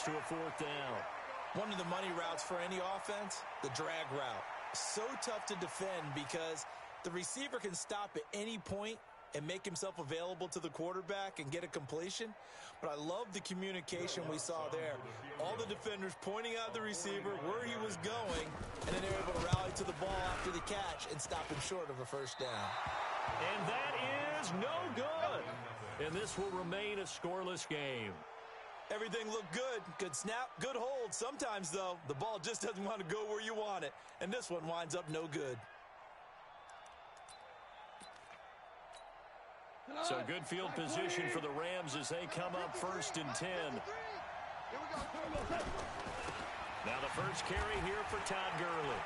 to a 4th down. One of the money routes for any offense, the drag route. So tough to defend because the receiver can stop at any point and make himself available to the quarterback and get a completion. But I love the communication we saw there. All the defenders pointing out the receiver, where he was going, and then they're able to rally to the ball after the catch and stop him short of a 1st down. And that is no good. And this will remain a scoreless game. Everything looked good. Good snap, good hold. Sometimes, though, the ball just doesn't want to go where you want it. And this one winds up no good. So good field position for the Rams as they come up 1st and 10. Now the first carry here for Todd Gurley.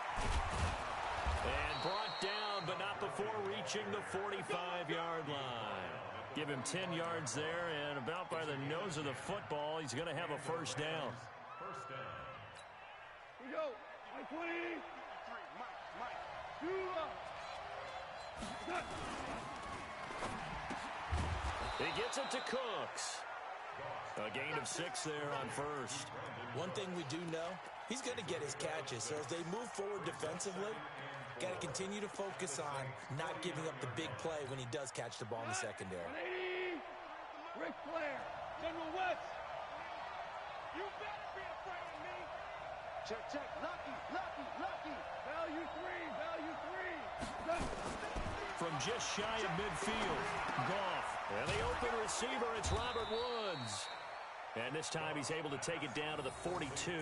And brought down, but not before reaching the 45-yard line. Give him 10 yards there, and about by the nose of the football, he's going to have a 1st down. Here we go. 20. He gets it to Cooks. A gain of 6 there on 1st. One thing we do know, he's going to get his catches. So as they move forward defensively, got to continue to focus on not giving up the big play when he does catch the ball in the secondary. 180. Ric Flair. General West. You better be afraid of me. Check, check. Lucky, lucky, lucky. Value 3, value 3. From just shy of midfield, Goff. And the open receiver, it's Robert Woods. And this time he's able to take it down to the 42.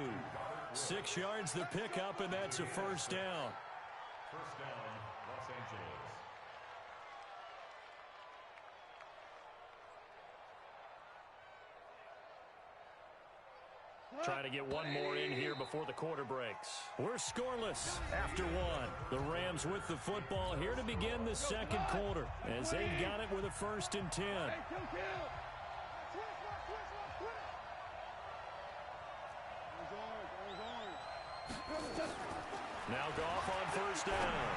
6 yards the pickup, and that's a 1st down. 1st down, Los Angeles. Trying to get one more in here before the quarter breaks. We're scoreless after 1. The Rams with the football here to begin the 2nd quarter as they've got it with a 1st and 10. Now Goff on 1st down.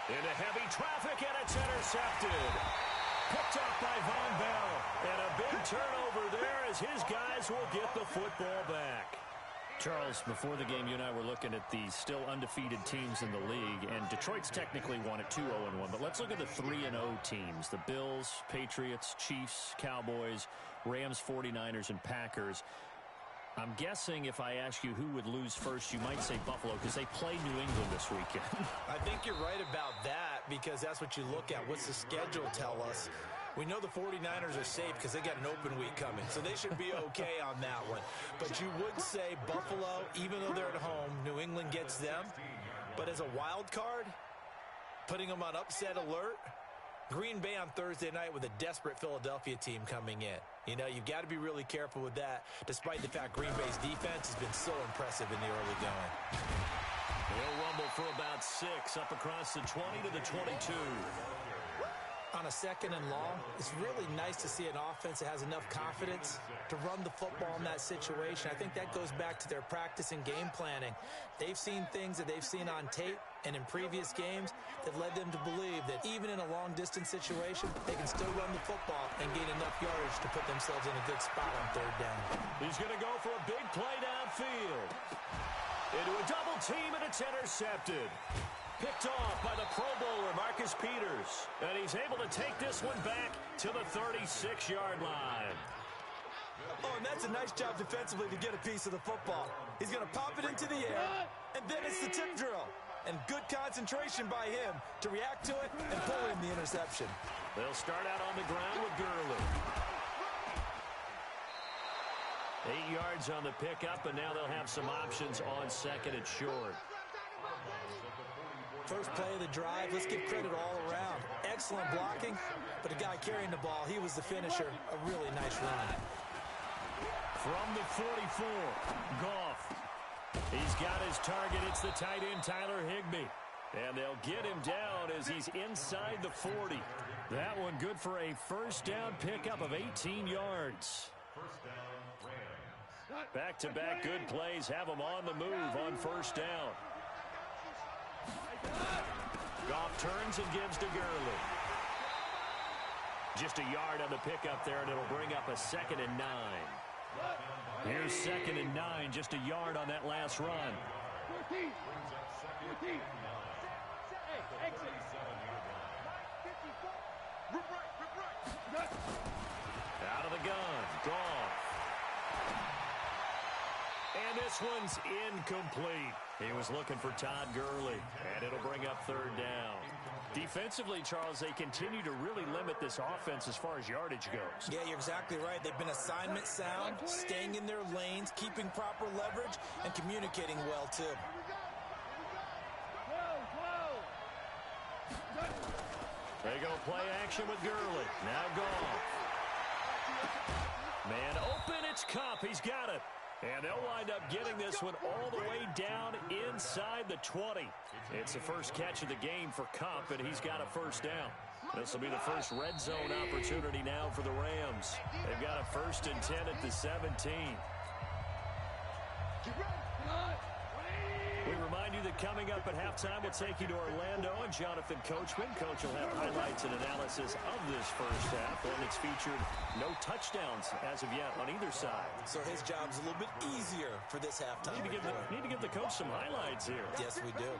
Into heavy traffic, and it's intercepted. Picked up by Von Bell. And a big turnover there as his guys will get the football back. Charles, before the game, you and I were looking at the still undefeated teams in the league, and Detroit's technically won at 2-0-1, but let's look at the 3-0 teams. The Bills, Patriots, Chiefs, Cowboys, Rams, 49ers, and Packers. I'm guessing if I ask you who would lose first, you might say Buffalo because they play New England this weekend. I think you're right about that because that's what you look at. What's the schedule tell us? We know the 49ers are safe because they got an open week coming, so they should be okay on that one. But you would say Buffalo, even though they're at home, New England gets them. But as a wild card, putting them on upset alert, Green Bay on Thursday night with a desperate Philadelphia team coming in. You know, you've got to be really careful with that, despite the fact Green Bay's defense has been so impressive in the early going. They'll rumble for about 6 up across the 20 to the 22. On a 2nd and long, it's really nice to see an offense that has enough confidence to run the football in that situation. I think that goes back to their practice and game planning. They've seen things that they've seen on tape and in previous games that led them to believe that even in a long-distance situation, they can still run the football and gain enough yardage to put themselves in a good spot on 3rd down. He's going to go for a big play downfield. Into a double team, and it's intercepted. Picked off by the Pro Bowler, Marcus Peters. And he's able to take this one back to the 36-yard line. Oh, and that's a nice job defensively to get a piece of the football. He's going to pop it into the air, and then it's the tip drill. And good concentration by him to react to it and pull in the interception. They'll start out on the ground with Gurley. 8 yards on the pickup, and now they'll have some options on 2nd and short. First play of the drive, let's give credit all around. Excellent blocking, but the guy carrying the ball, he was the finisher. A really nice run. From the 44, Goff. He's got his target. It's the tight end, Tyler Higbee. And they'll get him down as he's inside the 40. That one good for a 1st down pickup of 18 yards. Back-to-back good plays have them on the move on 1st down. Goff turns and gives to Gurley. Just a yard on the pickup there, and it'll bring up a 2nd and 9. Here's 2nd and 9, just a yard on that last run. 14. 14. Hey, exit. Out of the gun. Gone. And this one's incomplete. He was looking for Todd Gurley, and it'll bring up 3rd down. Defensively, Charles, they continue to really limit this offense as far as yardage goes. Yeah, you're exactly right. They've been assignment sound, staying in their lanes, keeping proper leverage, and communicating well, too. They go play action with Gurley. Now Goff. Man open, it's Cup. He's got it. And they'll wind up getting this one all the way down inside the 20. It's the first catch of the game for Cup, and he's got a 1st down. This will be the first red zone opportunity now for the Rams. They've got a 1st and 10 at the 17. We remind you that coming up at halftime, we'll take you to Orlando and Jonathan Coachman. Coach will have highlights and analysis of this first half, and it's featured no touchdowns as of yet on either side. So his job's a little bit easier for this halftime. Need to give the coach some highlights here. Yes, we do.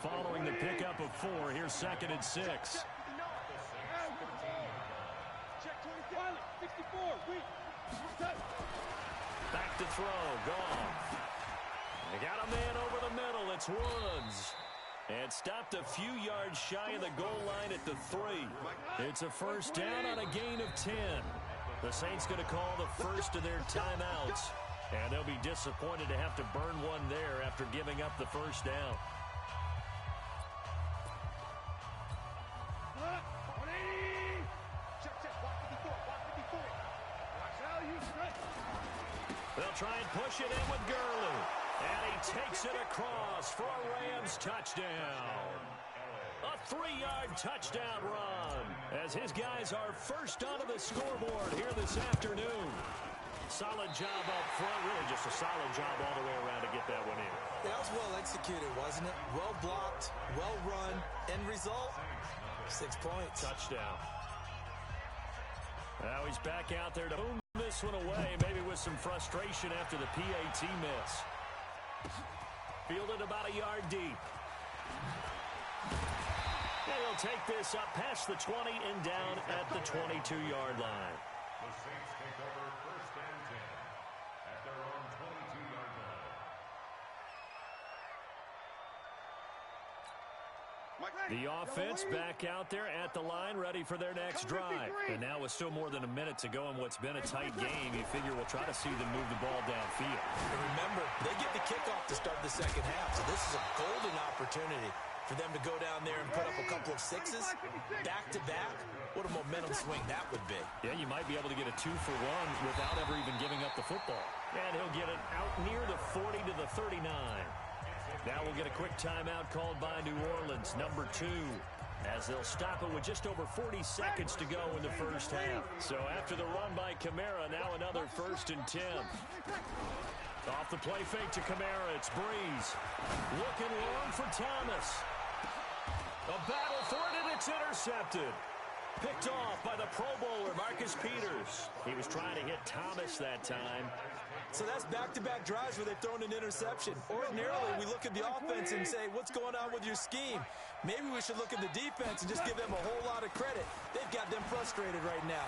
Following the pickup of 4, here's 2nd and 6. Check 24. 64. Back to throw. Goff. They got a man over the middle. It's Woods. And stopped a few yards shy of the goal line at the 3. It's a 1st down on a gain of 10. The Saints going to call the first of their timeouts. And they'll be disappointed to have to burn one there after giving up the 1st down. They'll try and push it in with Gurley. And he takes it across for a Rams touchdown. A 3-yard touchdown run as his guys are first onto the scoreboard here this afternoon. Solid job up front, really just a solid job all the way around to get that one in. That was well executed, wasn't it? Well blocked, well run. End result, 6 points. Touchdown. Now he's back out there to boom this one away, maybe with some frustration after the PAT miss. Fielded about a yard deep. And he'll take this up past the 20 and down at the 22-yard line. The Saints take over 1st and 10 at their own 22-yard line. The offense back out there at the line, ready for their next drive. And now with still more than a minute to go in what's been a tight game, you figure we'll try to see them move the ball downfield. And remember, they get the kickoff to start the second half, so this is a golden opportunity for them to go down there and put up a couple of 6s back-to-back. What a momentum swing that would be. Yeah, you might be able to get a 2-for-1 without ever even giving up the football. And he'll get it out near the 40 to the 39. Now we'll get a quick timeout called by New Orleans, number 2, as they'll stop it with just over 40 seconds to go in the first half. So after the run by Kamara, now another 1st and 10. Off the play fake to Kamara, it's Breeze. Looking long for Thomas. A battle for it, and it's intercepted. Picked off by the Pro Bowler, Marcus Peters. He was trying to hit Thomas that time. So that's back-to-back drives where they've thrown an interception. Ordinarily, we look at the offense and say, what's going on with your scheme? Maybe we should look at the defense and just give them a whole lot of credit. They've got them frustrated right now.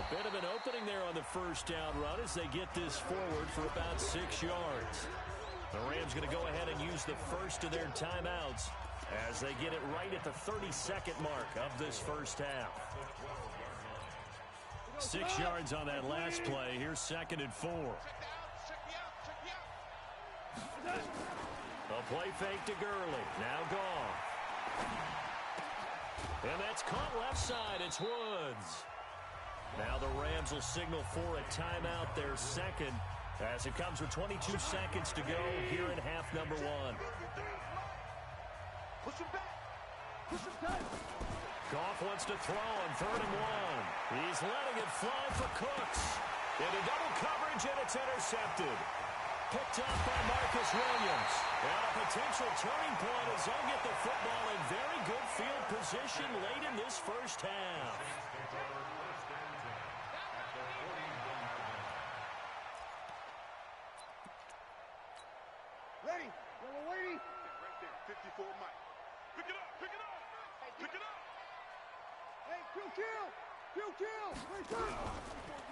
A bit of an opening there on the 1st down run as they get this forward for about 6 yards. The Rams going to go ahead and use the first of their timeouts as they get it right at the 32nd mark of this first half. 6 yards on that last play. Here's 2nd and 4. A play fake to Gurley. Now gone. And that's caught left side. It's Woods. Now the Rams will signal for a timeout, their 2nd, as it comes with 22 seconds to go here in half number 1. Push him back. Push him tight. Goff wants to throw on 3rd and 1. He's letting it fly for Cooks. Into double coverage, and it's intercepted. Picked up by Marcus Williams. And a potential turning point as they'll get the football in very good field position late in this first half. ready. Yellow lady. Right there, 54 Mike. Pick it up, pick it up, pick it up. Hey, kill.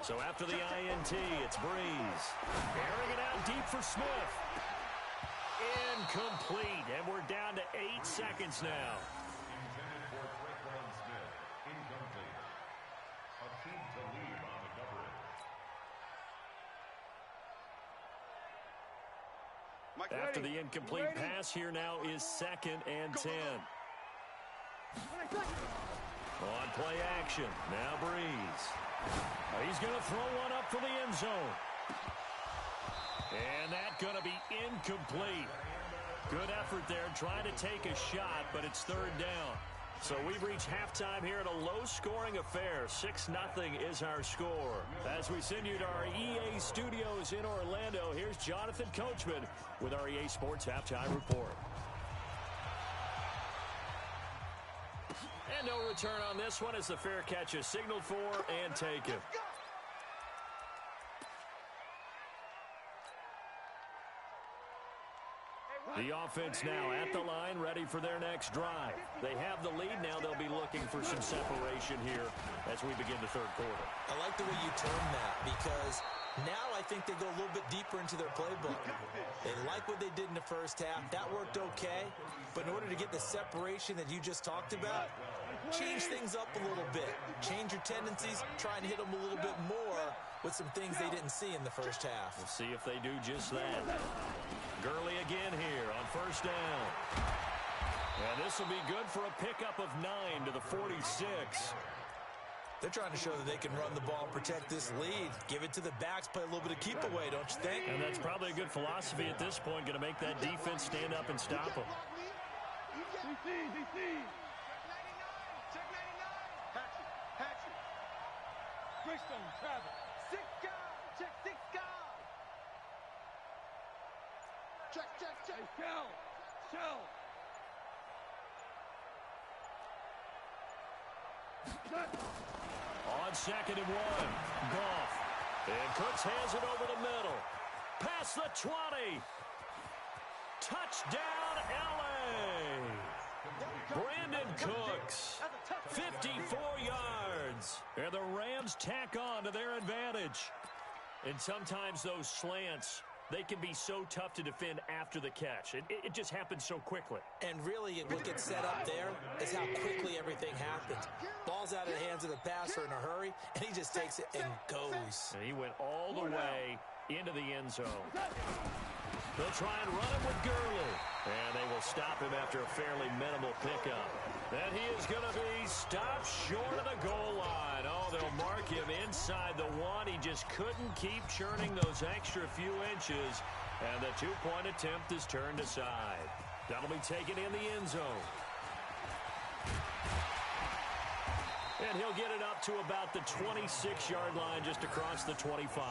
So after the INT, it's Breeze. Airing it out deep for Smith. Incomplete, and we're down to 8 seconds now. Intended for Traquan Smith. Incomplete. A team to leave on the coverage. After the incomplete pass, here now is 2nd and 10. On play action, now Breeze. He's going to throw one up for the end zone. And that's going to be incomplete. Good effort there, trying to take a shot, but it's 3rd down. So we've reached halftime here in a low-scoring affair. 6-0 is our score. As we send you to our EA studios in Orlando, here's Jonathan Coachman with our EA Sports Halftime Report. And no return on this one as the fair catch is signaled for and taken. The offense now at the line, ready for their next drive. They have the lead. Now they'll be looking for some separation here as we begin the 3rd quarter. I like the way you term that because now I think they go a little bit deeper into their playbook. They like what they did in the first half. That worked okay. But in order to get the separation that you just talked about, change things up a little bit. Change your tendencies. Try and hit them a little bit more with some things they didn't see in the first half. We'll see if they do just that. Gurley again here on 1st down. And this will be good for a pickup of 9 to the 46. They're trying to show that they can run the ball and protect this lead. Give it to the backs, play a little bit of keep away, don't you think? And that's probably a good philosophy at this point, going to make that defense stand up and stop them. Hatchet. Greystone, travel. 6 guys. Check 6 guys. Check. Hey, Shell. On 2nd and 1, Goff. And Cooks has it over the middle. Past the 20. Touchdown, L.A. Brandon Cooks, 54 yards. And the Rams tack on to their advantage. And sometimes those slants, they can be so tough to defend after the catch. It just happens so quickly. And really, what gets set up there is how quickly everything happens. Ball's out of the hands of the passer in a hurry, and he just takes it and goes. And he went all the way into the end zone. They'll try and run him with Gurley. And they will stop him after a fairly minimal pickup. And he is going to be stopped short of the goal line. Oh, they'll mark him inside the 1. He just couldn't keep churning those extra few inches. And the 2-point attempt is turned aside. That'll be taken in the end zone. And he'll get it up to about the 26-yard line just across the 25.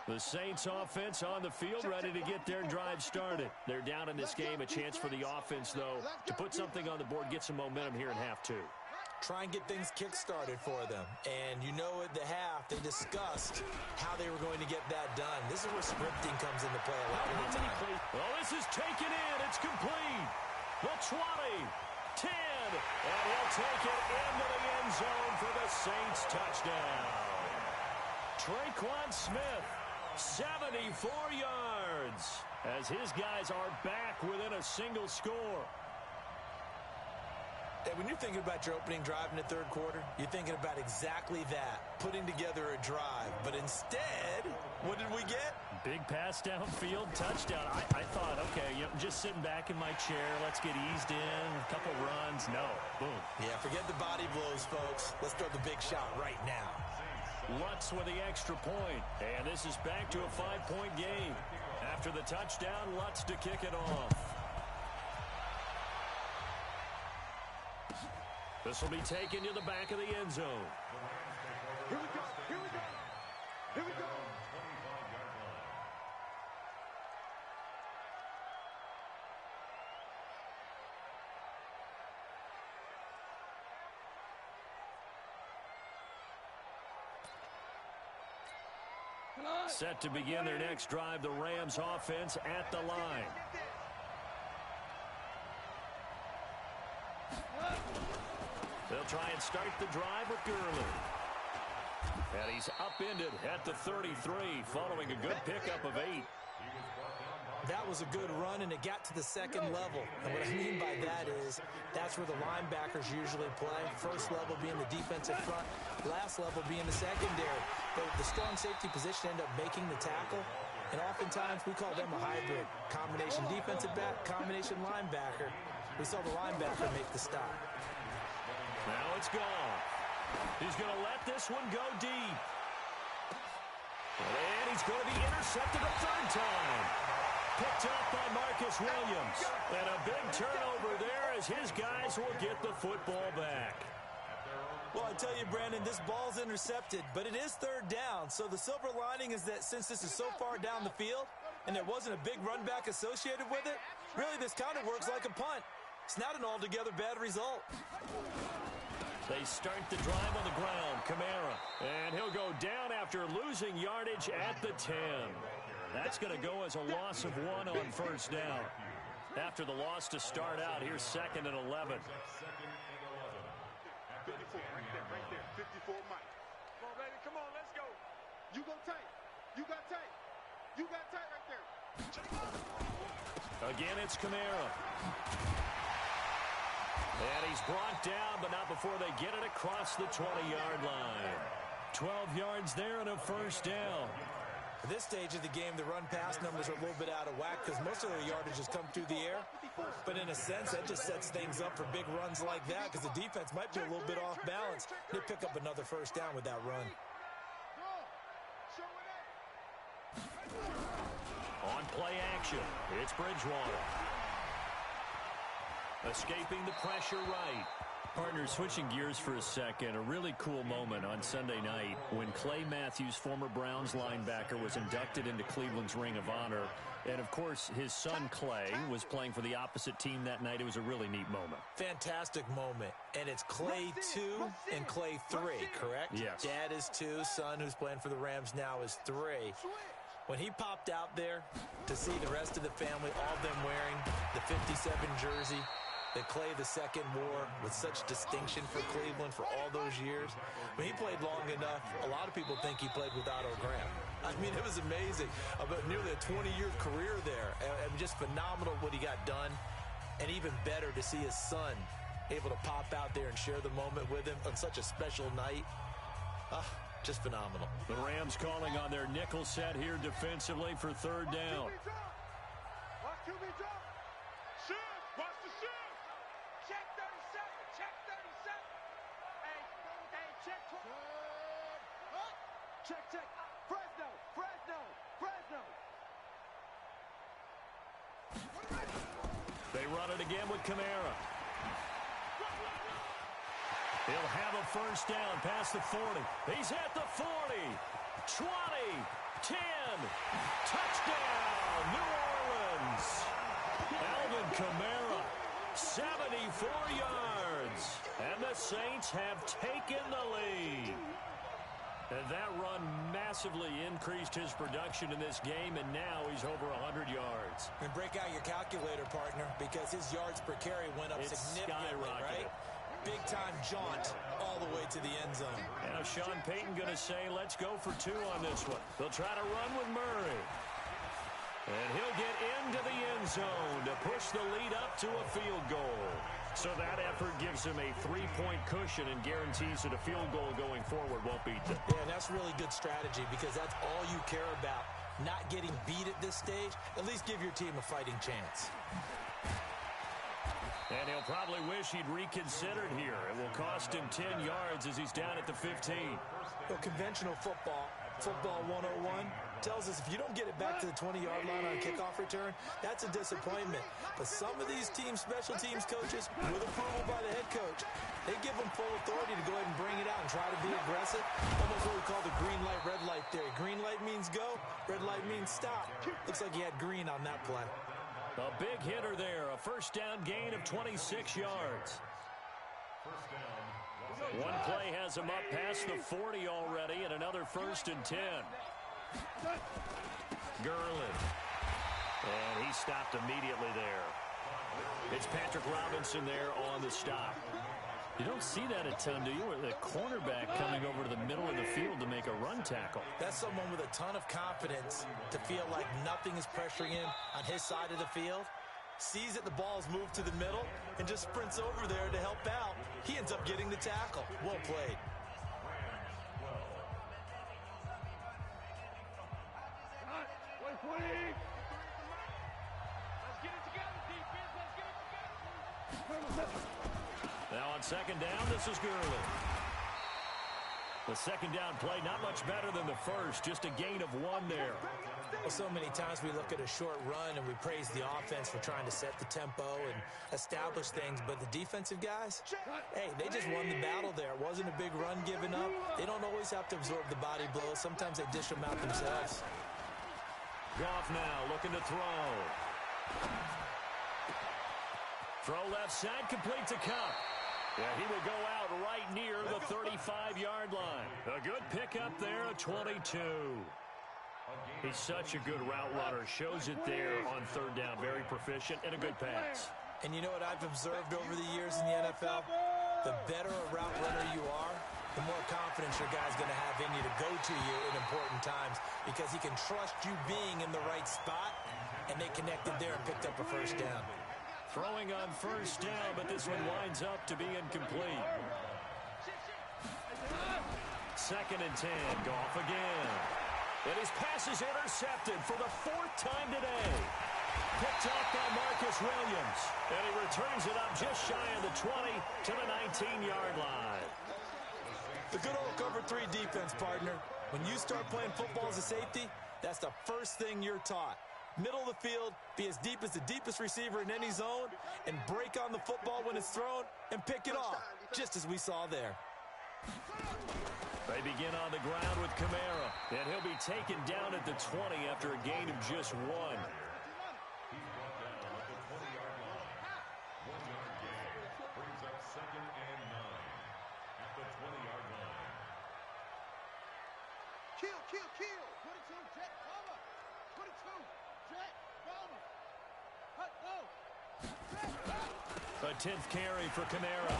The Saints offense on the field, ready to get their drive started. They're down in this game. A chance for the offense, though, to put something on the board, get some momentum here in half 2. Try and get things kick-started for them. And you know at the half, they discussed how they were going to get that done. This is where scripting comes into play a lot of the time. Well, this is taken in. It's complete. The 20, 10, and he'll take it into the end zone for the Saints touchdown. Traquan Smith, 74 yards, as his guys are back within a single score. And when you're thinking about your opening drive in the 3rd quarter, you're thinking about exactly that, putting together a drive. But instead, what did we get? Big pass downfield, touchdown. I thought, okay, just sitting back in my chair, let's get eased in, a couple runs. No, boom. Yeah, forget the body blows, folks. Let's throw the big shot right now. Lutz with the extra point. And this is back to a 5-point game. After the touchdown, Lutz to kick it off. This will be taken to the back of the end zone. Here we go. Set to begin their next drive, the Rams offense at the line. They'll try and start the drive with Gurley. And he's upended at the 33, following a good pickup of 8. That was a good run, and it got to the second level. And what I mean by that is that's where the linebackers usually play. First level being the defensive front, last level being the secondary. The strong safety position ended up making the tackle, and oftentimes we call them a hybrid. Combination defensive back, combination linebacker. We saw the linebacker make the stop. Now it's gone. He's going to let this one go deep. And he's going to be intercepted a third time. Picked up by Marcus Williams. And a big turnover there as his guys will get the football back. Well, I tell you, Brandon, this ball's intercepted, but it is third down. So the silver lining is that since this is so far down the field and there wasn't a big run back associated with it, really this kind of works like a punt. It's not an altogether bad result. They start the drive on the ground. Kamara. And he'll go down after losing yardage at the 10. That's going to go as a loss of 1 on first down. After the loss to start out, here's 2nd and 11. 54 right there. 54 Mike. Come on, baby. Come on, let's go. You go tight. You got tight. You got tight right there. Again, it's Kamara. And he's brought down, but not before they get it across the 20-yard line. 12 yards there and a first down. At this stage of the game, the run-pass numbers are a little bit out of whack because most of their yardage has come through the air. But in a sense, that just sets things up for big runs like that because the defense might be a little bit off balance. They pick up another first down with that run. On play action, it's Bridgewater. Escaping the pressure right. Partner, switching gears for a second, a really cool moment on Sunday night when Clay Matthews, former Browns linebacker, was inducted into Cleveland's Ring of Honor. And, of course, his son Clay was playing for the opposite team that night. It was a really neat moment. Fantastic moment. And it's Clay 2 and Clay 3, correct? Yes. Dad is 2, son who's playing for the Rams now is 3. When he popped out there to see the rest of the family, all of them wearing the 57 jersey that Clay II wore with such distinction for Cleveland for all those years. When he played long enough, a lot of people think he played with Otto Graham. I mean, it was amazing. About nearly a 20-year career there. And just phenomenal what he got done. And even better to see his son able to pop out there and share the moment with him on such a special night. Just phenomenal. The Rams calling on their nickel set here defensively for third down. Watch QB drop. Shift. Watch the shift. Check 37. Check 37. Hey, check 12. Check. Fresno. They run it again with Kamara. He'll have a first down past the 40. He's at the 40. 20. 10. Touchdown, New Orleans. Alvin Kamara, 74 yards. And the Saints have taken the lead. And that run massively increased his production in this game, and now he's over 100 yards. And break out your calculator, partner, because his yards per carry went up significantly, right? Big-time jaunt all the way to the end zone. And Sean Payton going to say, let's go for 2 on this one. They'll try to run with Murray. And he'll get into the end zone to push the lead up to a field goal. So that effort gives him a 3-point cushion and guarantees that a field goal going forward won't beat them. Yeah, and that's really good strategy because that's all you care about. Not getting beat at this stage. At least give your team a fighting chance. And he'll probably wish he'd reconsidered here. It will cost him 10 yards as he's down at the 15. Well, conventional football 101, tells us if you don't get it back to the 20-yard line on a kickoff return, that's a disappointment. But some of these special teams coaches, with approval by the head coach, they give them full authority to go ahead and bring it out and try to be aggressive. Almost what we call the green light, red light theory. Green light means go, red light means stop. Looks like he had green on that play. A big hitter there, a first down gain of 26 yards. One play has him up past the 40 already, and another 1st and 10. Gurley. And he stopped immediately there. It's Patrick Robinson there on the stop. You don't see that a ton, do you? With a cornerback coming over to the middle of the field to make a run tackle. That's someone with a ton of confidence to feel like nothing is pressuring him on his side of the field. Sees that the ball's moved to the middle and just sprints over there to help out. He ends up getting the tackle. Well played. Now on second down, this is Gurley. The second down play, not much better than the first, just a gain of 1 there. Well, so many times we look at a short run and we praise the offense for trying to set the tempo and establish things, but the defensive guys, hey, they just won the battle there. It wasn't a big run given up. They don't always have to absorb the body blows. Sometimes they dish them out themselves. Goff now looking to throw. Throw left side, complete to Cup. Yeah, he will go out right near the 35-yard line. A good pickup there, a 22. He's such a good route runner. Shows it there on third down. Very proficient and a good pass. And you know what I've observed over the years in the NFL? The better a route runner you are, the more confidence your guy's going to have in you to go to you in important times because he can trust you being in the right spot, and they connected there and picked up a first down. Throwing on first down, but this one winds up to be incomplete. Second and 10, Goff again. And his pass is intercepted for the 4th time today. Picked off by Marcus Williams. And he returns it up just shy of the 20 to the 19-yard line. The good old cover 3 defense, partner. When you start playing football as a safety, that's the first thing you're taught. Middle of the field, be as deep as the deepest receiver in any zone, and break on the football when it's thrown and pick it off, just as we saw there. They begin on the ground with Kamara, and he'll be taken down at the 20 after a gain of just 1. He's brought down at the 20-yard line. 1-yard gain brings up 2nd and 9 at the 20-yard line. Kill, kill, kill. 22, jet, cover. 22, jet, cover. Hut, go. A 10th carry for Kamara.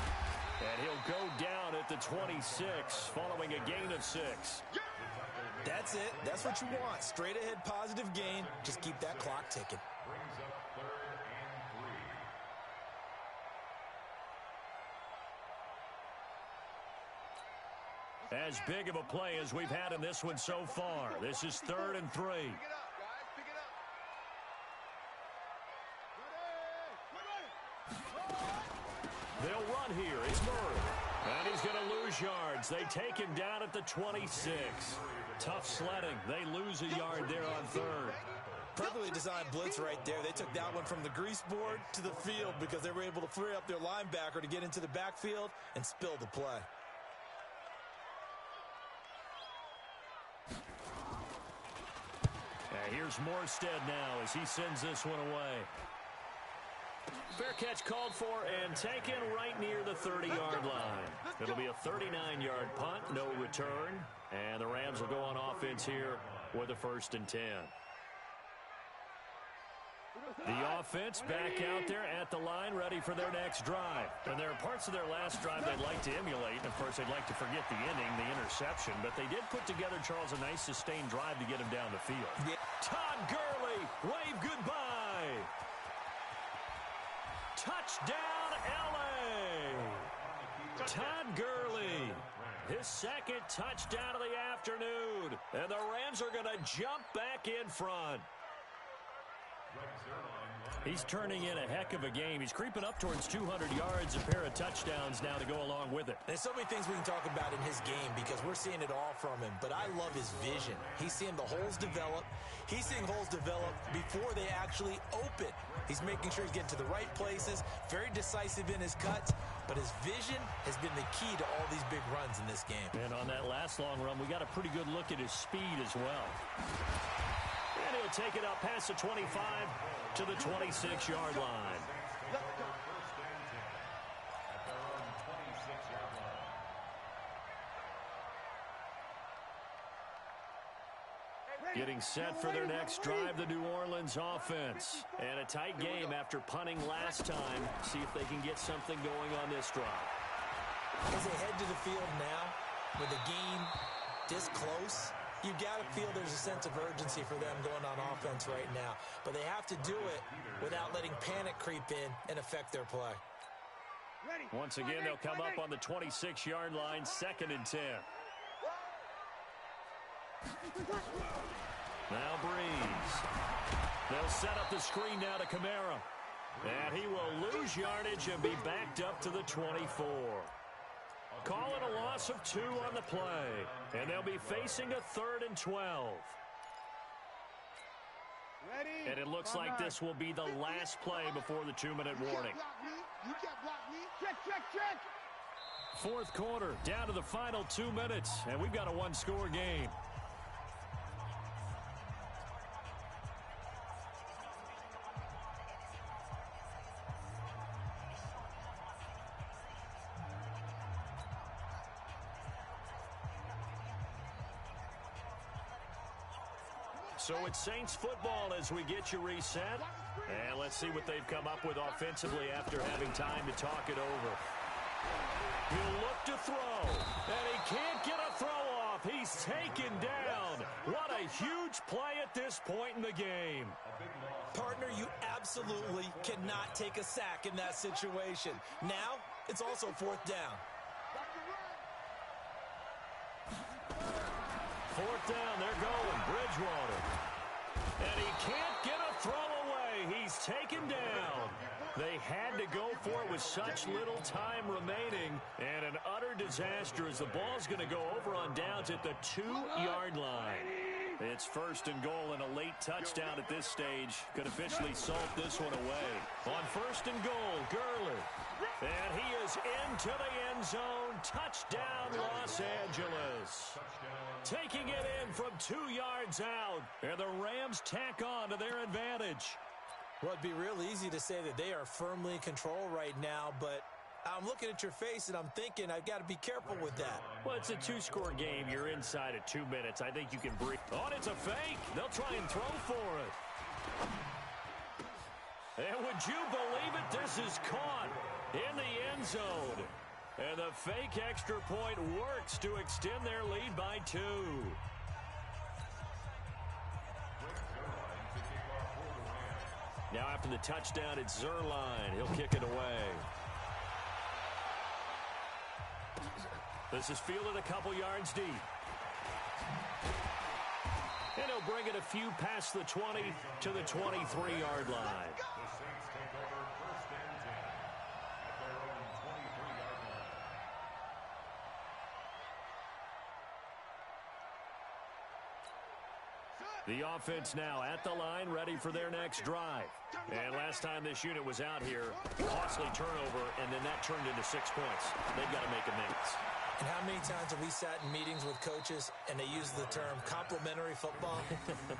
And he'll go down at the 26, following a gain of 6. That's it. That's what you want. Straight ahead positive gain. Just keep that clock ticking. Brings up 3rd and 3. As big of a play as we've had in this one so far. This is 3rd and 3. Pick it up, guys. Pick it up. They'll run here. It's Murray. And he's going to lose yards. They take him down at the 26. Tough sledding. They lose a yard there on 3rd. Perfectly designed blitz right there. They took that one from the grease board to the field because they were able to free up their linebacker to get into the backfield and spill the play. Here's Morstead now as he sends this one away. Fair catch called for and taken right near the 30-yard line. It'll be a 39-yard punt, no return. And the Rams will go on offense here with a 1st and 10. The offense back out there at the line, ready for their next drive. And there are parts of their last drive they'd like to emulate. And of course, they'd like to forget the inning, the interception. But they did put together, Charles, a nice sustained drive to get him down the field. Yeah. Todd Gurley, wave goodbye. Touchdown, L.A. Todd Gurley, his 2nd touchdown of the afternoon. And the Rams are going to jump back in front. He's turning in a heck of a game. He's creeping up towards 200 yards, a pair of touchdowns now to go along with it. There's so many things we can talk about in his game because we're seeing it all from him. But I love his vision. He's seeing the holes develop. He's seeing holes develop before they actually open. He's making sure he's getting to the right places, very decisive in his cuts. But his vision has been the key to all these big runs in this game. And on that last long run, we got a pretty good look at his speed as well. And he'll take it up past the 25 to the 26-yard line. Getting set for their next drive, the New Orleans offense. And a tight game after punting last time. See if they can get something going on this drive. As they head to the field now, with the game this close, you've got to feel there's a sense of urgency for them going on offense right now. But they have to do it without letting panic creep in and affect their play. Once again, they'll come up on the 26-yard line, 2nd and 10. Now Breeze. They'll set up the screen now to Kamara. And he will lose yardage and be backed up to the 24. Call it a loss of 2 on the play. And they'll be facing a 3rd and 12. And it looks like this will be the last play before the 2-minute warning. You can't block me. Check. 4th quarter, down to the final 2 minutes. And we've got a 1-score game. So it's Saints football as we get you reset. And let's see what they've come up with offensively after having time to talk it over. He'll look to throw, and he can't get a throw off. He's taken down. What a huge play at this point in the game. Partner, you absolutely cannot take a sack in that situation. Now, it's also 4th down. 4th down, they're going. Bridgewater. And he can't get a throw away. He's taken down. They had to go for it with such little time remaining. And an utter disaster as the ball's going to go over on downs at the 2-yard line. It's 1st and goal, and a late touchdown at this stage could officially salt this one away. On 1st and goal, Gurley. And he is into the end zone. Touchdown, Los Angeles. Taking it in from 2 yards out. And the Rams tack on to their advantage. Well, it'd be real easy to say that they are firmly in control right now, but I'm looking at your face and I'm thinking I've got to be careful with that. Well, it's a 2-score game. You're inside at 2 minutes. I think you can breathe. Oh, and it's a fake. They'll try and throw for it. And would you believe it? This is caught in the end zone. And the fake extra point works to extend their lead by 2. Now after the touchdown, it's Zerline. He'll kick it away. This is fielded a couple yards deep. And he'll bring it a few past the 20 to the 23-yard line. The Saints take over 1st and 10 at their own 23-yard line. The offense now at the line, ready for their next drive. And last time this unit was out here, costly turnover, and then that turned into 6 points. They've got to make amends. And how many times have we sat in meetings with coaches and they use the term complementary football?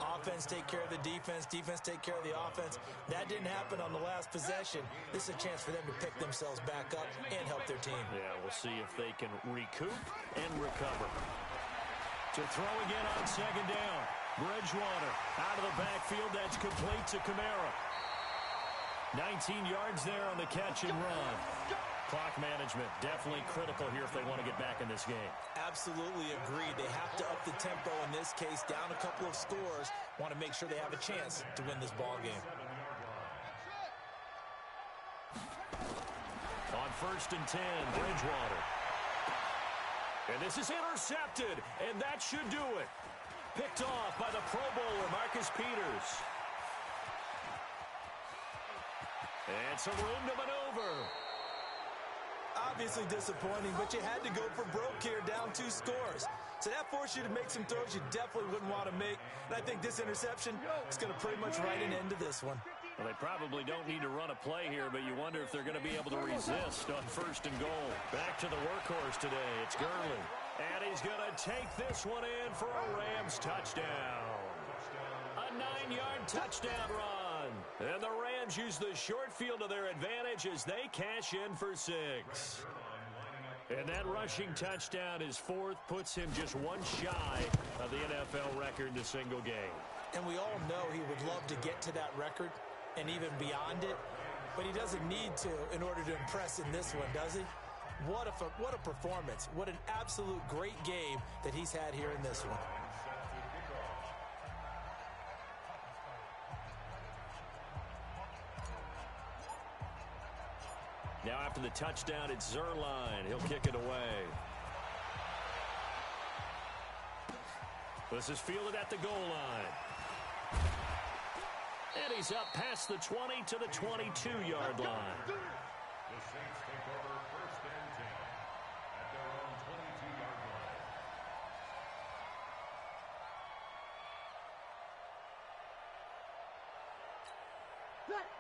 Offense take care of the defense, defense take care of the offense. That didn't happen on the last possession. This is a chance for them to pick themselves back up and help their team. Yeah, we'll see if they can recoup and recover. To throw again on 2nd down. Bridgewater out of the backfield. That's complete to Kamara. 19 yards there on the catch and run. Clock management definitely critical here if they want to get back in this game. Absolutely agreed. They have to up the tempo in this case, down a couple of scores. Want to make sure they have a chance to win this ball game. On 1st and 10, Bridgewater. And this is intercepted, and that should do it. Picked off by the Pro Bowler, Marcus Peters. And some room to maneuver. Obviously disappointing, but you had to go for broke here, down 2 scores. So that forced you to make some throws you definitely wouldn't want to make. And I think this interception is going to pretty much write an end to this one. Well, they probably don't need to run a play here, but you wonder if they're going to be able to resist on 1st and goal. Back to the workhorse today. It's Gurley. And he's going to take this one in for a Rams touchdown. A 9-yard touchdown run. And the Rams use the short field to their advantage as they cash in for 6. And that rushing touchdown, his fourth, puts him just one shy of the NFL record in a single game. And we all know he would love to get to that record and even beyond it, but he doesn't need to in order to impress in this one, does he? What a performance. What an absolute great game that he's had here in this one. Now after the touchdown, it's Zerline. He'll kick it away. This is fielded at the goal line. And he's up past the 20 to the 22-yard line. The Saints take over 1st and 10 at their own 22-yard line.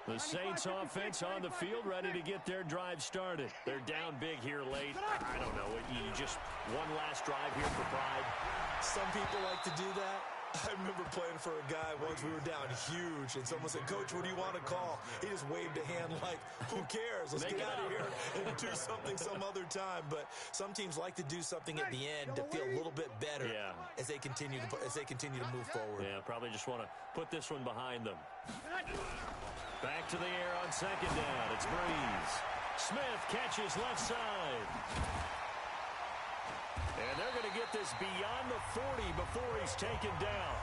The Saints offense on the field, ready to get their drive started. They're down big here late. I don't know. You just one last drive here for pride. Some people like to do that. I remember playing for a guy once. We were down huge, and someone said, "Coach, what do you want to call?" He just waved a hand like, "Who cares? Let's get out of here and do something some other time." But some teams like to do something at the end to feel a little bit better as they continue to move forward. Yeah, probably just want to put this one behind them. Back to the air on second down. It's Breeze. Smith catches left side. And they're going to get this beyond the 40 before he's taken down.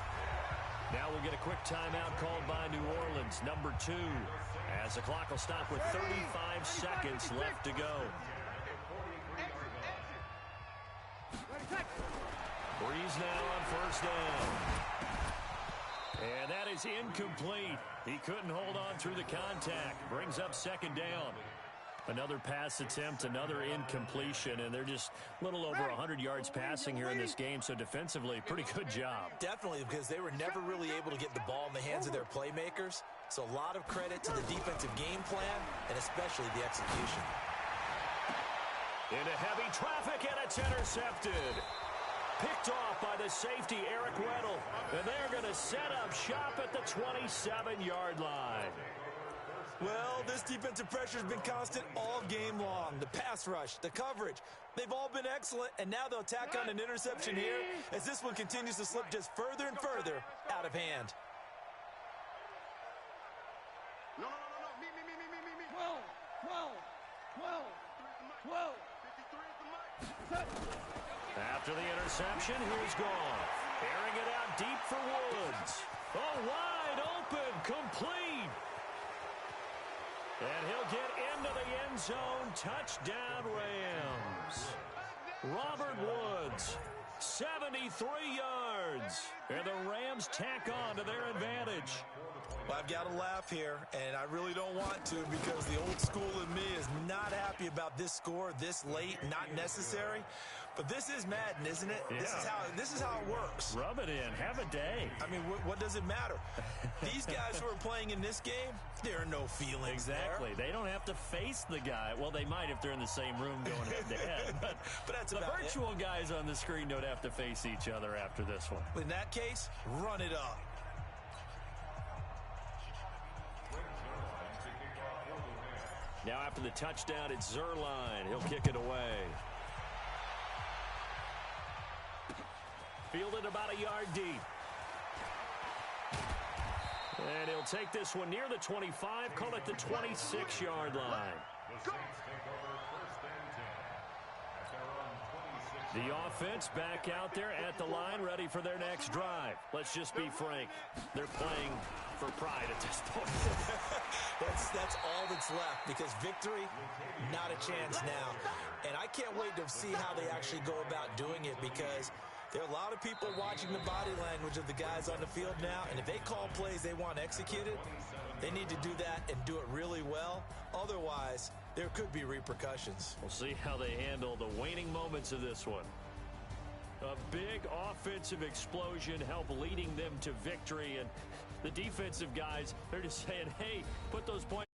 Now we'll get a quick timeout called by New Orleans, number 2, as the clock will stop with 35 seconds left to go. Breeze now on first down. And that is incomplete. He couldn't hold on through the contact. Brings up second down. Another pass attempt, another incompletion, and they're just a little over 100 yards passing here in this game, so defensively, pretty good job. Definitely, because they were never really able to get the ball in the hands of their playmakers, so a lot of credit to the defensive game plan and especially the execution. Into heavy traffic, and it's intercepted. Picked off by the safety, Eric Weddle, and they're going to set up shop at the 27-yard line. Well, this defensive pressure has been constant all game long. The pass rush, the coverage, they've all been excellent, and now they'll tack on an interception here as this one continues to slip just further and further out of hand. No. Me. 12. 53 at the mic. After the interception, here's Goff. Airing it out deep for Woods. Oh, wide open, complete. And he'll get into the end zone. Touchdown, Rams. Robert Woods, 73 yards. And the Rams tack on to their advantage. Well, I've got to laugh here, and I really don't want to because the old school in me is not happy about this score this late, not necessary. But this is Madden, isn't it? Yeah. This is how it works. Rub it in. Have a day. I mean, what does it matter? These guys who are playing in this game, there are no feelings Exactly. there. They don't have to face the guy. Well, they might if they're in the same room going head-to-head. But that's the about virtual guys on the screen don't have to face each other after this one. In that case, run it up. Now after the touchdown, it's Zerline. He'll kick it away. Fielded about a yard deep. And he'll take this one near the 25, call it the 26-yard line. The Saints take over 1st and 10 at their own 26. The offense back out there at the line, ready for their next drive. Let's just be frank. They're playing for pride at this point. That's all that's left because victory, not a chance now. And I can't wait to see how they actually go about doing it because there are a lot of people watching the body language of the guys on the field now, and if they call plays they want executed, they need to do that and do it really well. Otherwise, there could be repercussions. We'll see how they handle the waning moments of this one. A big offensive explosion help leading them to victory, and the defensive guys, they're just saying, hey, put those points